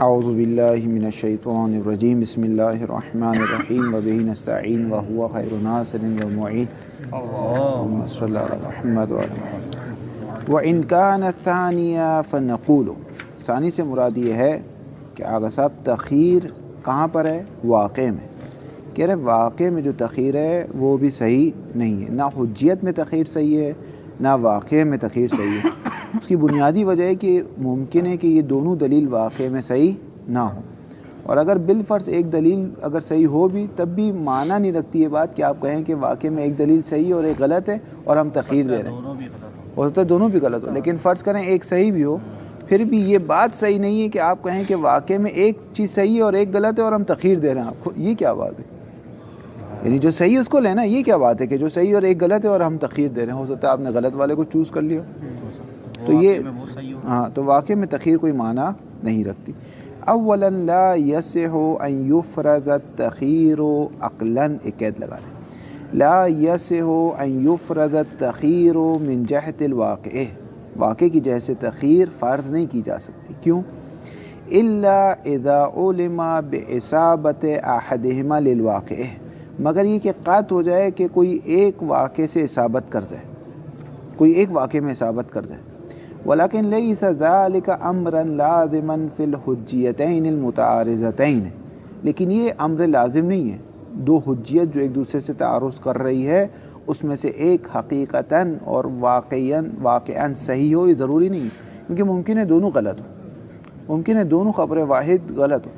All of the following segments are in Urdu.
اعوذ باللہ من الشیطان الرجیم بسم اللہ الرحمن الرحیم وبہ نستعین وہو خیر ناصر ومعین اللہم صلی علی محمد وعلی محمد وإن کان ثانیہ فنقول. ثانی سے مراد یہ ہے کہ آغا صاحب تخیر کہاں پر ہے؟ واقع میں. کہہ رہے واقع میں جو تخیر ہے وہ بھی صحیح نہیں ہے، نہ حجیت میں تخیر صحیح ہے نہ واقع میں تخیر صحیح ہے. اس کی بنیادی وجہ ہے کہ ممکن ہے کہ یہ دونوں دلیل واقع میں صحیح نہ ہو، اور اگر بالفرض ایک دلیل اگر صحیح ہو بھی تب بھی معنی نہیں رکھتی یہ بات کہ آپ کہیں کہ واقع میں ایک دلیل صحیح اور ایک غلط ہے اور ہم تخیر دے رہے ہیں. ہو سکتا ہے دونوں بھی غلط ہو، لیکن فرض کریں ایک صحیح بھی ہو، پھر بھی یہ بات صحیح نہیں ہے کہ آپ کہیں کہ واقع میں ایک چیز صحیح ہے اور ایک غلط ہے اور ہم تخیر دے رہے ہیں آپ کو. یہ کیا بات ہے؟ یعنی جو صحیح اس کو لینا، یہ کیا بات ہے کہ جو صحیح اور ایک غلط ہے اور ہم تخیر دے رہے ہیں؟ ہو سکتا ہے آپ نے غلط والے کو چوز کر لیا. تو یہ ہاں تو واقع میں تخیر کوئی معنی نہیں رکھتی. اولا لا یصح ان یفرض التخیر عقلا، ایک قید لگا دیں، لا یصح ان یفرض التخیر من جہت الواقع، واقع کی جہت سے تخیر فرض نہیں کی جا سکتی. کیوں؟ الا اذا علم باصابت احدہما للواقع، مگر یہ کہ قطع ہو جائے کہ کوئی ایک واقع سے اصابت کر جائے، کوئی ایک واقع میں اصابت کر جائے. ولیکن لیس ذلک امرا لازما فی الحجیتین المتعارضتین، لیکن یہ امر لازم نہیں ہے. دو حجیت جو ایک دوسرے سے تعارض کر رہی ہے اس میں سے ایک حقیقتاً اور واقعاً صحیح ہو، یہ ضروری نہیں ہے، کیونکہ ممکن ہے دونوں غلط ہو، ممکن ہے دونوں خبر واحد غلط ہو.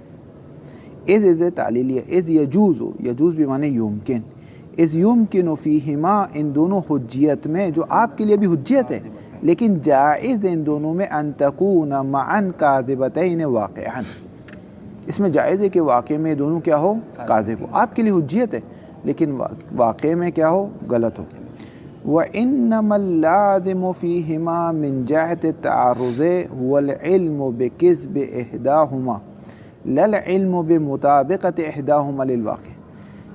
از تعلیلیہ، از یجوز، یجوز بھی معنی یمکن، از یمکن فیہما، ان دونوں حجیت میں جو آپ کے لیے بھی حجیت ہے لیکن جائز ان دونوں میں ان تکون معا کاذبتین واقعا، اس میں جائز ہے کہ واقع میں دونوں کیا ہو؟ کاذب ہو. آپ کے لیے حجیت ہے لیکن واقع میں کیا ہو؟ غلط ہو. وَإِنَّمَا اللَّازِمُ فِيهِمَا مِنْ جَهَةِ التَّعَارُضِ هُوَ الْعِلْمُ بِكِذْبِ إِحْدَاهُمَا لَا الْعِلْمُ بِمُطَابِقَةِ إِحْدَاهُمَا لِلْوَاقِعِ.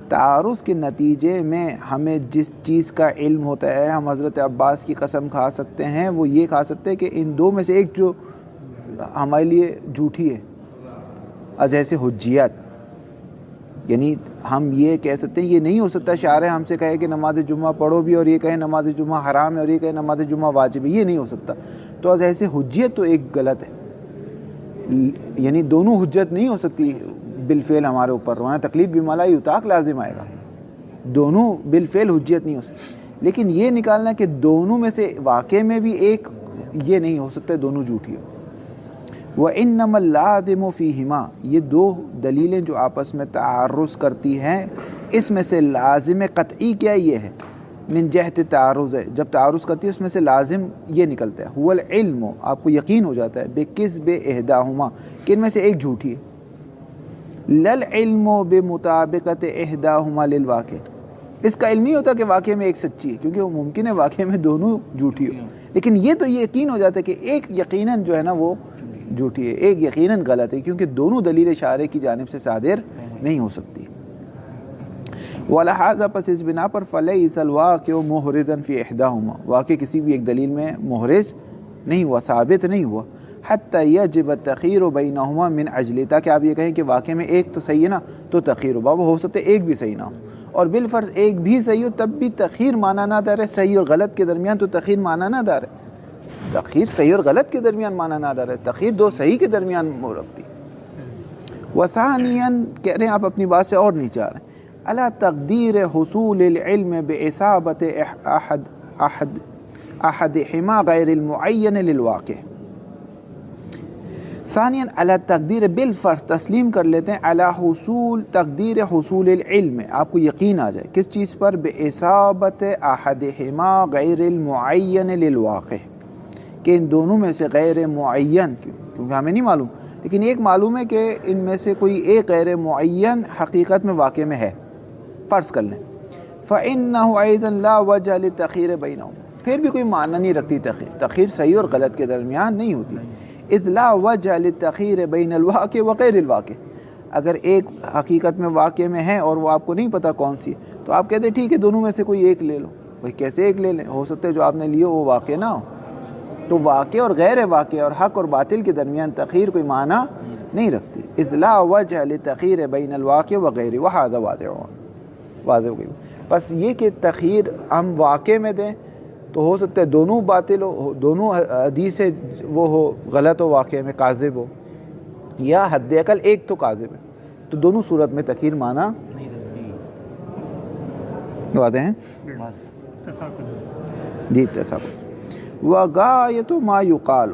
تعارض کے نتیجے میں ہمیں جس چیز کا علم ہوتا ہے، ہم حضرت عباس کی قسم کھا سکتے ہیں، وہ یہ کھا سکتے ہیں کہ ان دو میں سے ایک جو ہمارے لیے جھوٹی ہے، جیسے حجیت. یعنی ہم یہ کہہ سکتے ہیں، یہ نہیں ہو سکتا شارع ہم سے کہے کہ نماز جمعہ پڑھو بھی اور یہ کہے نماز جمعہ حرام ہے اور یہ کہے نماز جمعہ واجب ہے، یہ نہیں ہو سکتا. تو جیسے حجیت تو ایک غلط ہے، یعنی دونوں حجت نہیں ہو سکتی بالفعل ہمارے اوپر، ورنہ تکلیف بما یطاق لازم آئے گا. دونوں بالفعل حجیت نہیں ہو سکتی، لیکن یہ نکالنا کہ دونوں میں سے واقع میں بھی ایک، یہ نہیں ہو سکتا دونوں جھوٹی ہو. وَإِنَّمَا اللَّازِمُ فِيهِمَا، یہ دو دلیلیں جو آپس میں تعارض کرتی ہیں اس میں سے لازم قطعی کیا یہ ہے؟ من جہت تعارض ہے، جب تعارض کرتی ہے اس میں سے لازم یہ نکلتا ہے، هو العلم، آپ کو یقین ہو جاتا ہے، بِكِذْبِ إِحْدَاهُمَا، کہ ان میں سے ایک جھوٹی ہے. لَلْعِلْمُ بِمُطَابِقَةِ إِحْدَاهُمَا لِلْوَاقِعِ، اس کا علم نہیں ہوتا کہ واقع میں ایک سچی ہے، کیونکہ وہ ممکن ہے واقع میں دونوں جھوٹی ہو، لیکن یہ تو یقین ہو جاتا ہے کہ ایک یقیناً جو ہے نا وہ جھوٹی ہے، ایک یقیناً غلط ہے، کیونکہ دونوں دلیل شارع کی جانب سے صادر نہیں ہو سکتی. وَلَہَذَا، پس اس بنا پر فَلَيْسَ الْوَاقِعُ مُحْرِزًا فِي إِحْدَاهُمَا، واقع کسی بھی ایک دلیل میں محرز نہیں ہوا، ثابت نہیں ہوا. حَتَّى يَجِبَ التَّخِيرُ بَيْنَهُمَا مِنْ أَجْلِ، تاکہ آپ یہ کہیں کہ واقع میں ایک تو صحیح ہے نا تو تخیر ہو. بابا ہو سکتا ہے ایک بھی صحیح نہ ہو، اور بالفرض ایک بھی صحیح ہو تب بھی تخیر معنی نہ دار ہے. صحیح اور غلط کے درمیان تو تخیر معنی نہ دار ہے، تخیر صحیح اور غلط کے درمیان معنی نہ دار ہے، تخیر دو صحیح کے درمیان وہ رکھتی. وثانیاً، کہہ رہے ہیں آپ اپنی بات سے اور نہیں جا رہے ہیں، علی تقدیر حصول العلم باصابت احدہما غیر المعین للواقع. ثانیاً علی تقدیر، بالفرض تسلیم کر لیتے ہیں، علی حصول، تقدیر حصول العلم، آپ کو یقین آ جائے کس چیز پر؟ باصابت احدہما غیر المعین للواقع، کہ ان دونوں میں سے غیر معین، کیونکہ ہمیں نہیں معلوم، لیکن ایک معلوم ہے کہ ان میں سے کوئی ایک غیر معین حقیقت میں واقع میں ہے، فرض کر لیں. فإنہ أيضا لا وجہ للتخیر بینہم، پھر بھی کوئی معنی نہیں رکھتی تخیر، تخیر صحیح اور غلط کے درمیان نہیں ہوتی. اذ لا وجہ للتخیر بین الواقع وغیر الواقع، اگر ایک حقیقت میں واقع میں ہے اور وہ آپ کو نہیں پتا کون سی ہے تو آپ کہتے ہیں ٹھیک ہے دونوں میں سے کوئی ایک لے لو. بھائی کیسے ایک لے لیں؟ ہو سکتا ہے جو آپ نے لیے وہ واقع نہ ہو. تو واقع اور غیر واقع اور حق اور باطل کے درمیان تخیر کوئی معنی نہیں رکھتی. اذ لا وجہ لتخیر بین الواقع وغیرہ وہذا واضح ہو گئی. بس یہ کہ تخیر ہم واقع میں دیں تو ہو سکتا ہے دونوں باطل ہو، دونوں حدیث وہ ہو غلط ہو، واقع میں کاذب ہو، یا حد اقل ایک تو کاذب ہے، تو دونوں صورت میں تخیر مانا واضح ہیں. جی تساقط. وغایت ما یقال،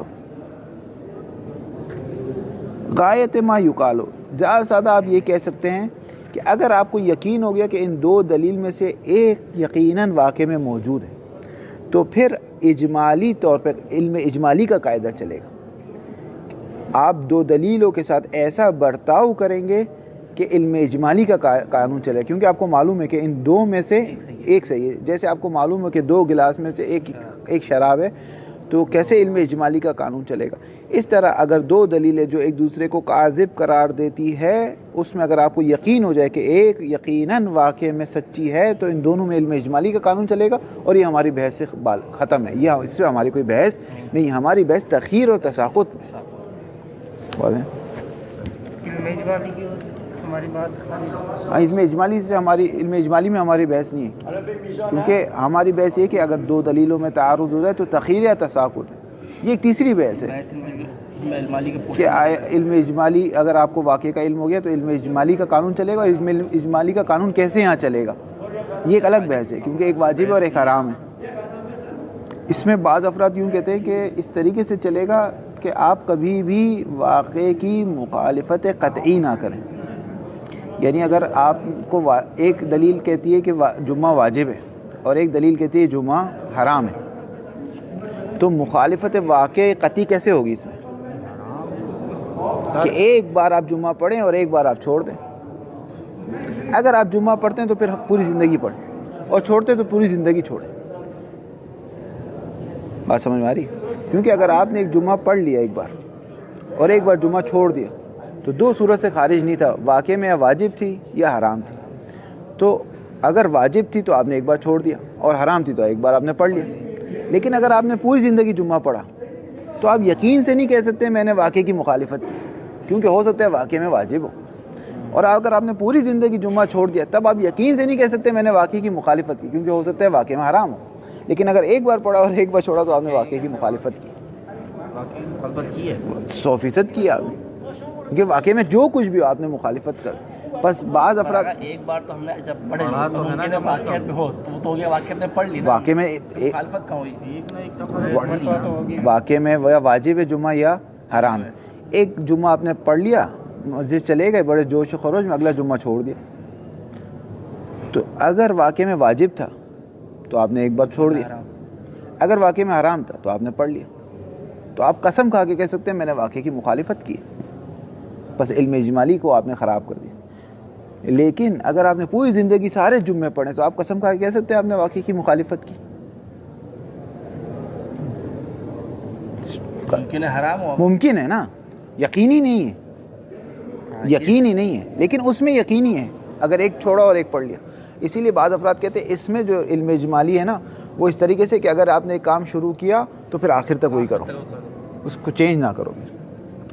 غایت ما یقال، زیادہ سادہ آپ یہ کہہ سکتے ہیں کہ اگر آپ کو یقین ہو گیا کہ ان دو دلیل میں سے ایک یقیناً واقع میں موجود ہے تو پھر اجمالی طور پر علم اجمالی کا قاعدہ چلے گا. آپ دو دلیلوں کے ساتھ ایسا برتاؤ کریں گے کہ علم اجمالی کا قانون چلے، کیونکہ آپ کو معلوم ہے کہ ان دو میں سے ایک صحیح ہے. جیسے آپ کو معلوم ہے کہ دو گلاس میں سے ایک شراب ہے، تو کیسے علم اجمالی کا قانون چلے گا. اس طرح اگر دو دلیلیں جو ایک دوسرے کو کاذب قرار دیتی ہے، اس میں اگر آپ کو یقین ہو جائے کہ ایک یقیناً واقع میں سچی ہے، تو ان دونوں میں علم اجمالی کا قانون چلے گا اور یہ ہماری بحث سے ختم ہے. یہ اس سے ہماری کوئی بحث نہیں، ہماری بحث تخیر اور تساقط میں. علم اجمالی سے علم اجمالی میں ہماری بحث نہیں ہے، کیونکہ ہماری بحث یہ کہ اگر دو دلیلوں میں تعارض ہو جائے تو تخیر یا تساقط ہے. یہ ایک تیسری بحث ہے کہ علم اجمالی اگر آپ کو واقع کا علم ہو گیا تو علم اجمالی کا قانون چلے گا، اور علم اجمالی کا قانون کیسے یہاں چلے گا، یہ ایک الگ بحث ہے، کیونکہ ایک واجب اور ایک حرام ہے. اس میں بعض افراد یوں کہتے ہیں کہ اس طریقے سے چلے گا کہ آپ کبھی بھی واقع کی مخالفت قطعی نہ کریں. یعنی اگر آپ کو ایک دلیل کہتی ہے کہ جمعہ واجب ہے اور ایک دلیل کہتی ہے جمعہ حرام ہے، تو مخالفت واقع قطعی کیسے ہوگی اس میں؟ کہ ایک بار آپ جمعہ پڑھیں اور ایک بار آپ چھوڑ دیں. اگر آپ جمعہ پڑھتے ہیں تو پھر پوری زندگی پڑھیں، اور چھوڑتے تو پوری زندگی چھوڑیں. بات سمجھ میں آ رہی؟ کیونکہ اگر آپ نے ایک جمعہ پڑھ لیا ایک بار اور ایک بار جمعہ چھوڑ دیا تو دو صورت سے خارج نہیں تھا، واقع میں یا واجب تھی یا حرام تھی. تو اگر واجب تھی تو آپ نے ایک بار چھوڑ دیا، اور حرام تھی تو ایک بار آپ نے پڑھ لیا. لیکن اگر آپ نے پوری زندگی جمعہ پڑھا تو آپ یقین سے نہیں کہہ سکتے میں نے واقع کی مخالفت کی، کیونکہ ہو سکتا ہے واقع میں واجب ہو. اور اگر آپ نے پوری زندگی جمعہ چھوڑ دیا تب آپ یقین سے نہیں کہہ سکتے میں نے واقع کی مخالفت کی، کیونکہ ہو سکتا ہے واقع میں حرام ہو. لیکن اگر ایک بار پڑھا اور ایک بار چھوڑا تو آپ نے واقع کی مخالفت کی، 100% کی آپ نے، کیونکہ واقع میں جو کچھ بھی ہو آپ نے مخالفت کر. بس بعض افراد ایک بار تو ہم نے جب پڑھ لی تو ممکن ہے واقعیت میں ہو تو وہ تو ہو گیا، واقعیت میں پڑھ لی نا، واقع میں مخالفت کہاں ہوئی؟ واقع میں واجب ہے جمعہ یا حرام ہے. ایک جمعہ آپ نے پڑھ لیا، مسجد چلے گئے بڑے جوش و خروش میں، اگلا جمعہ چھوڑ دیا. تو اگر واقع میں واجب تھا تو آپ نے ایک بار چھوڑ دیا، اگر واقع میں حرام تھا تو آپ نے پڑھ لیا. تو آپ قسم کھا کے کہہ سکتے ہیں میں نے واقع کی مخالفت کی، بس علم اجمالی کو آپ نے خراب کر دیا. لیکن اگر آپ نے پوری زندگی سارے جمعے پڑھے تو آپ قسم کھا کے کہہ سکتے ہیں آپ نے واقع کی مخالفت کی. ممکن ہے حرام ہو، ممکن ہے نا، یقینی نہیں ہے، یقینی نہیں ہے، لیکن اس میں یقینی ہے اگر ایک چھوڑا اور ایک پڑھ لیا. اسی لیے بعض افراد کہتے ہیں اس میں جو علم اجمالی ہے نا وہ اس طریقے سے کہ اگر آپ نے ایک کام شروع کیا تو پھر آخر تک وہی کرو، اس کو چینج نہ کرو.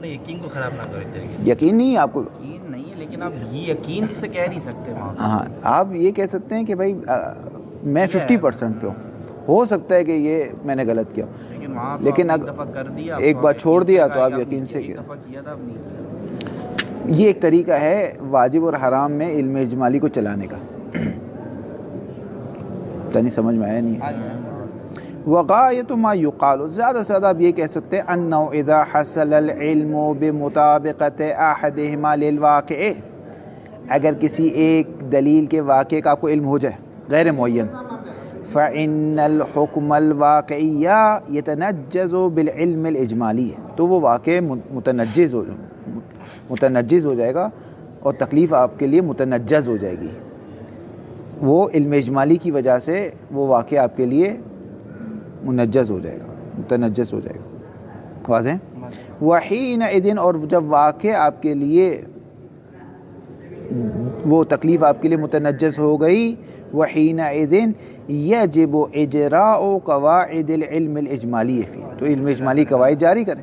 یقین کو خراب نہ کرو. یقین نہیں ہے آپ کو، یقین نہیں ہے، لیکن آپ یہ یقین سے کہہ نہیں سکتے. ہاں آپ یہ کہہ سکتے ہیں کہ بھائی میں 50% پہ ہو سکتا ہے کہ یہ میں نے غلط کیا، لیکن ایک بار چھوڑ دیا تو آپ یقین سے کیا. یہ ایک طریقہ ہے واجب اور حرام میں علم اجمالی کو چلانے کا. نہیں سمجھ میں آیا نہیں؟ وغایت ما یقال، زیادہ سے زیادہ آپ یہ کہہ سکتے ہیں انہ اذا حصل العلم بمطابقت احدہما للواقع، اگر کسی ایک دلیل کے واقع کا آپ کو علم ہو جائے غیر معین، فإن الحکم الواقعی یتنجز بالعلم الاجمالی، تو وہ واقع متنجز ہو جائے گا اور تکلیف آپ کے لیے متنجز ہو جائے گی. وہ علم اجمالی کی وجہ سے وہ واقع آپ کے لیے منجز ہو جائے گا، متنجس ہو جائے گا. واضح؟ وحینئذ، اور جب واقع آپ کے لیے وہ تکلیف آپ کے لیے متنجس ہو گئی، وحینئذ یجب اجراء قواعد العلم الاجمالی فی، تو علم اجمالی قواعد جاری کریں.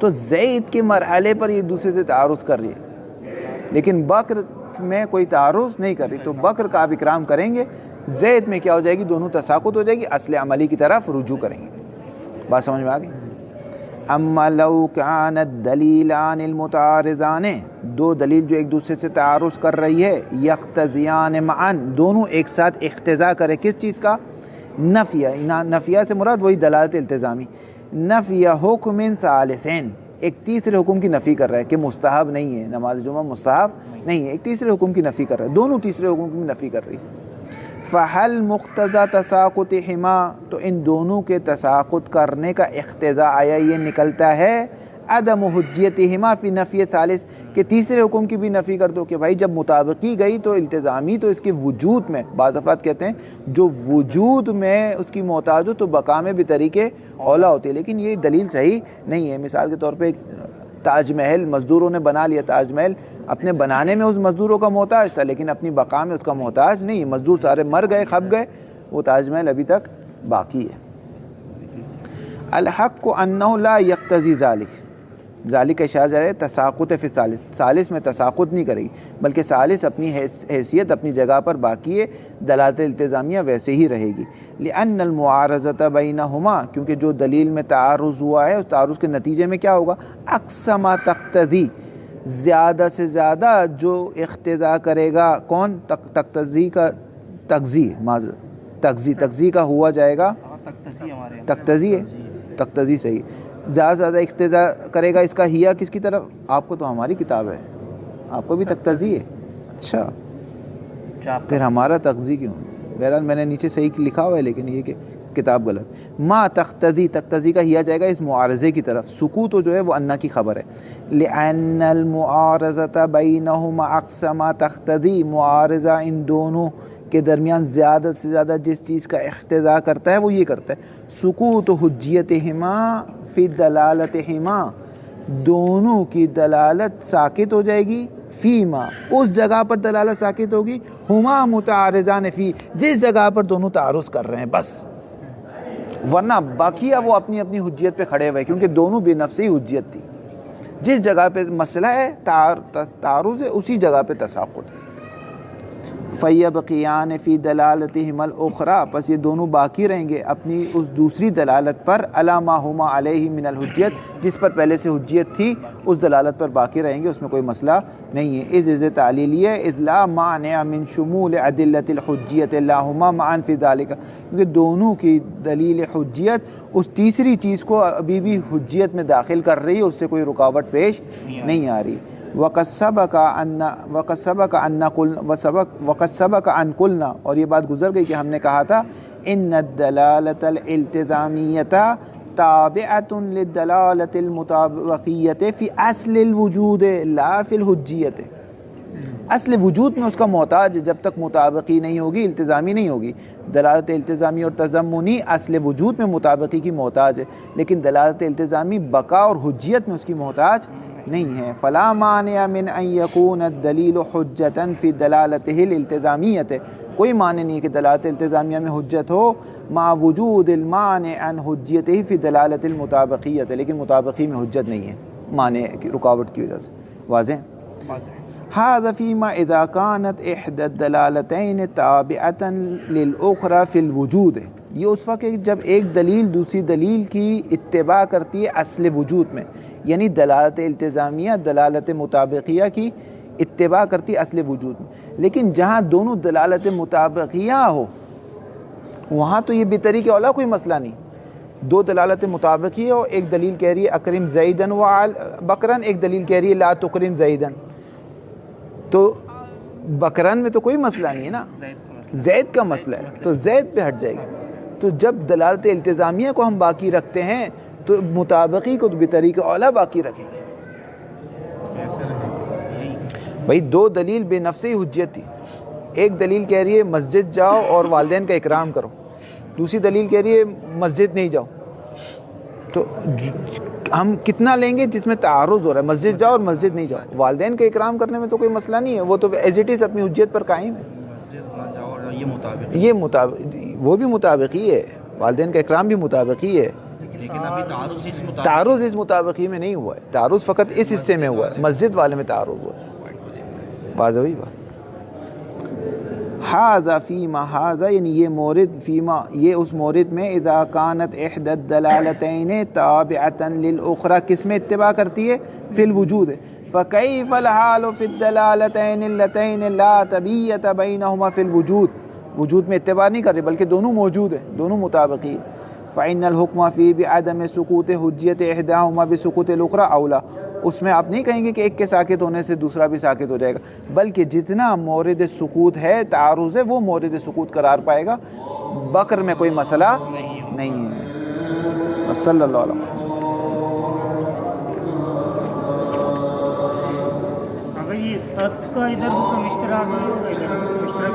تو زید کے مرحلے پر یہ دوسرے سے تعارض کر رہی ہے، لیکن بکر میں کوئی تعارض نہیں کر رہی، تو بکر کا آپ اکرام کریں گے، زید میں کیا ہو جائے گی، دونوں تساقط ہو جائے گی، اصل عملی کی طرف رجوع کریں گے۔ بات سمجھ میں آ گئی؟ اما لو کان الدلیلان المتعارضان، دو دلیل جو ایک دوسرے سے تعارض کر رہی ہے، یقتضیان معا، دونوں ایک ساتھ اقتضا کرے کس چیز کا، نفیہ، نفیہ سے مراد وہی دلالت التزامی، نفی حکم ثالثین، ایک تیسرے حکم کی نفی کر رہا ہے کہ مستحب نہیں ہے، نماز جمعہ مستحب نہیں ہے، ایک تیسرے حکم کی نفی کر رہا ہے، دونوں تیسرے حکم کی نفی کر رہی ہے۔ فحل مقتضى تساقطهما، تو ان دونوں کے تساقط کرنے کا اقتضا آیا یہ نکلتا ہے عدم حجیتهما فی نفی ثالث، کہ تیسرے حکم کی بھی نفی کر دو کہ بھائی جب مطابقی گئی تو التزامی تو اس کے وجود میں، بعض افراد کہتے ہیں جو وجود میں اس کی محتاج ہو تو بقا میں بھی طریقے اولا ہوتے ہیں، لیکن یہ دلیل صحیح نہیں ہے۔ مثال کے طور پہ تاج محل مزدوروں نے بنا لیا، تاج محل اپنے بنانے میں اس مزدوروں کا محتاج تھا، لیکن اپنی بقا میں اس کا محتاج نہیں، مزدور سارے مر گئے، کھپ گئے، وہ تاج محل ابھی تک باقی ہے۔ الحق انہ لا یقتضی ذالک، ذالک کا اشارہ جا رہا ہے تساقط فی الثالث، ثالث میں تساقط نہیں کرے گی، بلکہ ثالث اپنی حیثیت اپنی جگہ پر باقی ہے، دلالت التزامیہ ویسے ہی رہے گی۔ لأن المعارضۃ بینہما، کیونکہ جو دلیل میں تعارض ہوا ہے اس تعارض کے نتیجے میں کیا ہوگا، اقصى ما تقتضی، زیادہ سے زیادہ جو اقتضا کرے گا، کون، تقتضی کا تقضی، تقضی کا ہوا جائے گا، تقتضی ہے، تقتضی صحیح، زیادہ سے زیادہ اقتضا کرے گا، اس کا ہیا کس کی طرف، آپ کو تو ہماری کتاب ہے، آپ کو بھی تقتضی ہے، اچھا پھر ہمارا تقضی کیوں؟ بہرحال میں نے نیچے صحیح لکھا ہوا ہے، لیکن یہ کہ کتاب غلط۔ ما تقتضی، تقتضی کا ہیا جائے گا اس معارضے کی طرف، سکوت جو ہے وہ انا کی خبر ہے۔ لأن المعارضۃ بینہما اقصى ما تقتضی، معارضہ ان دونوں کے درمیان زیادہ سے زیادہ جس چیز کا اقتضا کرتا ہے وہ یہ کرتا ہے، سکوت حجیتہما فی دلالتہما، دونوں کی دلالت ساکت ہو جائے گی، فیما، اس جگہ پر دلالت ساکت ہوگی، ہما متعارضان فی، جس جگہ پر دونوں تعارض کر رہے ہیں بس، ورنہ باقیہ وہ اپنی اپنی حجیت پہ کھڑے ہوئے، کیونکہ دونوں بے نفسی حجیت تھی، جس جگہ پہ مسئلہ ہے تعارض ہے اسی جگہ پہ تساقط ہے۔ فیبقیان فی دلالتہما الاخری، پس یہ دونوں باقی رہیں گے اپنی اس دوسری دلالت پر، علی ما ہما علیہ من الحجیت، جس پر پہلے سے حجیت تھی اس دلالت پر باقی رہیں گے، اس میں کوئی مسئلہ نہیں ہے۔ اذ تعلیلیہ، اذ لا مانع من شمول ادلۃ الحجیت اللہما معا فی ذلک، کیونکہ دونوں کی دلیل حجیت اس تیسری چیز کو ابھی بھی حجیت میں داخل کر رہی ہے، اس سے کوئی رکاوٹ پیش نہیں آ رہی۔ وقد سبق ان قلنا، اور یہ بات گزر گئی کہ ہم نے کہا تھا، ان الدلالۃ الالتزامیۃ تابعۃ للدلالۃ المطابقیۃ فی اصل الوجود لا فی الحجیۃ، اصل وجود میں اس کا محتاج، جب تک مطابقی نہیں ہوگی التزامی نہیں ہوگی۔ دلالت التزامی اور تضمنی اصل وجود میں مطابقی کی محتاج ہے، لیکن دلالت التزامی بقا اور حجیت میں اس کی محتاج نہیں ہے۔ فلا مانع من ان یکون الدلیل حجۃ فی دلالتہ الالتزامیۃ، کوئی معنی نہیں کہ دلالت التزامیہ میں حجت ہو مع وجود المانع عن حجیتہ فی دلالت المطابقیۃ، لیکن مطابقی میں حجت نہیں ہے، معنی کی رکاوٹ کی وجہ سے۔ واضح؟ هذا فيما اذا كانت احدى الدلالتين تابعة للاخرى في الوجود، یہ اس وقت جب ایک دلیل دوسری دلیل کی اتباع کرتی ہے اصل وجود میں، یعنی دلالت التزامیہ دلالت مطابقیہ کی اتباع کرتی اصل وجود میں، لیکن جہاں دونوں دلالت مطابقیہ ہو وہاں تو یہ بہتری کے اولا کوئی مسئلہ نہیں۔ دو دلالت مطابقیہ ہو، ایک دلیل کہہ رہی ہے اکرم زیدن و بکرن، ایک دلیل کہہ رہی ہے لا تکرم زیدن، تو بکرن میں تو کوئی مسئلہ نہیں ہے نا، زید کا مسئلہ ہے تو زید پہ ہٹ جائے گی۔ تو جب دلالت التزامیہ کو ہم باقی رکھتے ہیں تو مطابقی کو بطریق اولا باقی رکھیں گے۔ بھائی دو دلیل بے نفسی حجیت تھی، ایک دلیل کہہ رہی ہے مسجد جاؤ اور والدین کا اکرام کرو، دوسری دلیل کہہ رہی ہے مسجد نہیں جاؤ، تو ہم کتنا لیں گے جس میں تعارض ہو رہا ہے، مسجد جاؤ اور مسجد نہیں جاؤ، والدین کا اکرام کرنے میں تو کوئی مسئلہ نہیں ہے، وہ تو ایز اٹ از اپنی حجیت پر قائم ہے، یہ مطابق وہ بھی مطابقی ہے، والدین کا اکرام بھی مطابقی ہے، لیکن ابھی تعارض اس مطابق تعارض اس مطابقی میں نہیں ہوا ہے، تعارض فقط اس حصے میں ہوا ہے، مسجد والے میں تعارض ہوا ہے. واضح ہوئی بات. ھذا فیما ھذا یعنی یہ مورد، فیما یہ اس مورد میں، اذا کانت احدى الدلالتین تابعة للاخرى، کس میں اتباع کرتی ہے؟ فی الوجود. فکیف الحال فی الدلالتین اللتین لا تبیۃ بینہما فی الوجود، وجود میں اتباع نہیں کر رہے بلکہ دونوں موجود ہیں، دونوں مطابقی ہیں. فإن الحکم فی بعدم سقوط حجیت احداہما بسقوط الاخرى اولا، اس میں آپ نہیں کہیں گے کہ ایک کے ساکت ہونے سے دوسرا بھی ساکت ہو جائے گا، بلکہ جتنا مورد سقوط ہے، تعارض ہے، وہ مورد سقوط قرار پائے گا. بکر میں کوئی مسئلہ نہیں ہے. صلی اللہ علیہ وسلم. اگر یہ عطف کا ادھر حکم اشتراک نہیں ہوگا، ادھر حکم اشتراک